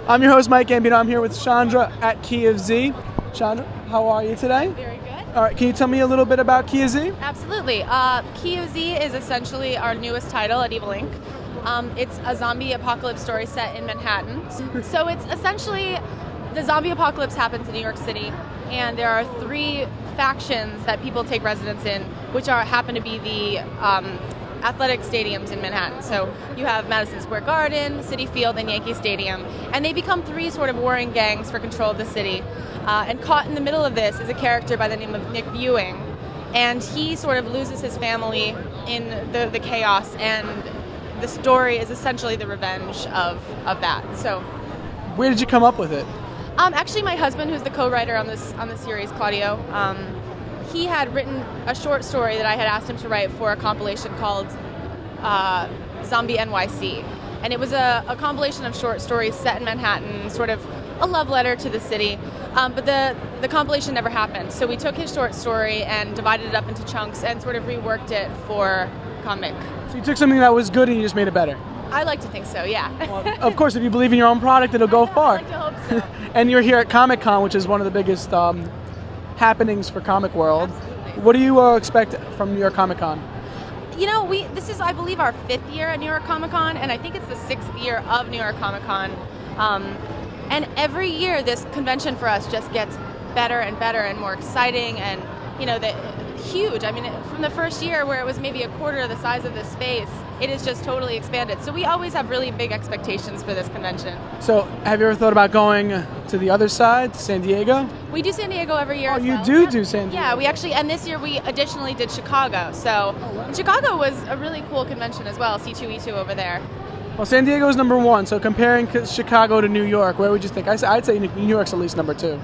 I'm your host, Mike Gambino. I'm here with Chondra at Key of Z. Chondra, how are you today? Very good. All right, can you tell me a little bit about Key of Z? Absolutely. Key of Z is essentially our newest title at Evil Inc. It's a zombie apocalypse story set in Manhattan. So it's essentially the zombie apocalypse happens in New York City, and there are three factions that people take residence in, which happen to be the athletic stadiums in Manhattan. So you have Madison Square Garden, Citi Field, and Yankee Stadium, and they become three sort of warring gangs for control of the city. And caught in the middle of this is a character by the name of Nick Wielding, and he sort of loses his family in the chaos, and the story is essentially the revenge of that. So, where did you come up with it? Actually, my husband, who's the co-writer on the series, Claudio, he had written a short story that I had asked him to write for a compilation called Zombie NYC. And it was a compilation of short stories set in Manhattan, sort of a love letter to the city. But the compilation never happened. So we took his short story and divided it up into chunks and sort of reworked it for comic. So you took something that was good and you just made it better? I like to think so, yeah. Well, of course, if you believe in your own product, it'll go far. I like to hope so. And you're here at Comic-Con, which is one of the biggest happenings for comic world. Absolutely. What do you expect from New York Comic-Con? You know, this is, I believe, our 5th year at New York Comic Con, and I think it's the 6th year of New York Comic Con. And every year, this convention for us just gets better and better and more exciting, and huge. I mean, from the first year where it was maybe a quarter of the size of this space, it has just totally expanded. So we always have really big expectations for this convention. So have you ever thought about going to the other side, to San Diego? We do San Diego every year. Oh, as you well. do San Diego? Yeah, we actually, and this year we additionally did Chicago. So Chicago was a really cool convention as well, C2E2 over there. Well, San Diego is number 1, so comparing Chicago to New York, where would you think? I'd say New York's at least number 2.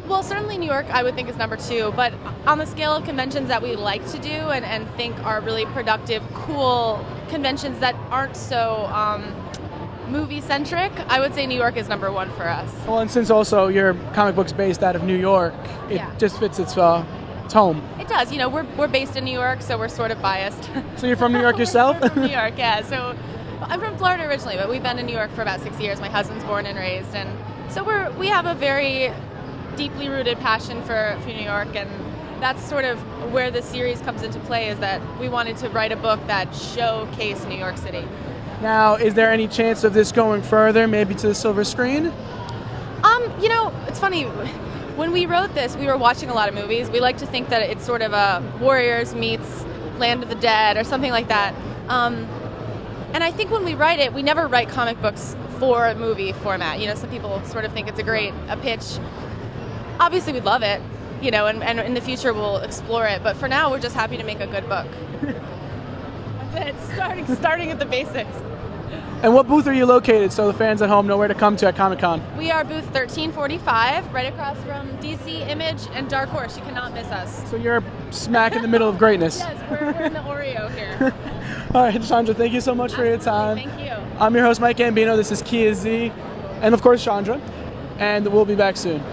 Well, certainly New York I would think is number 2, but on the scale of conventions that we like to do and think are really productive, cool conventions that aren't so movie-centric, I would say New York is number 1 for us. Well, and since also your comic book's based out of New York, it just fits its home. It does. You know, we're based in New York, so we're sort of biased. So you're from New York yourself? We're from New York, yeah. So I'm from Florida originally, but we've been in New York for about 6 years. My husband's born and raised, and so we have a very deeply rooted passion for New York, and that's sort of where the series comes into play, is that we wanted to write a book that showcased New York City. Now, is there any chance of this going further, maybe to the silver screen? You know, it's funny. When we wrote this, we were watching a lot of movies. We like to think that it's sort of a Warriors meets Land of the Dead or something like that. And I think when we write it, we never write comic books for a movie format. You know, some people sort of think it's a pitch. Obviously, we'd love it, you know, and in the future we'll explore it. But for now, we're just happy to make a good book. That's it. Starting at the basics. And what booth are you located so the fans at home know where to come to at Comic-Con? We are booth 1345, right across from DC, Image, and Dark Horse. You cannot miss us. So you're smack in the middle of greatness. Yes, we're in the Oreo here. All right, Chondra, thank you so much for your time. Thank you. I'm your host, Mike Gambino. This is Key of Z, and of course, Chondra. And we'll be back soon.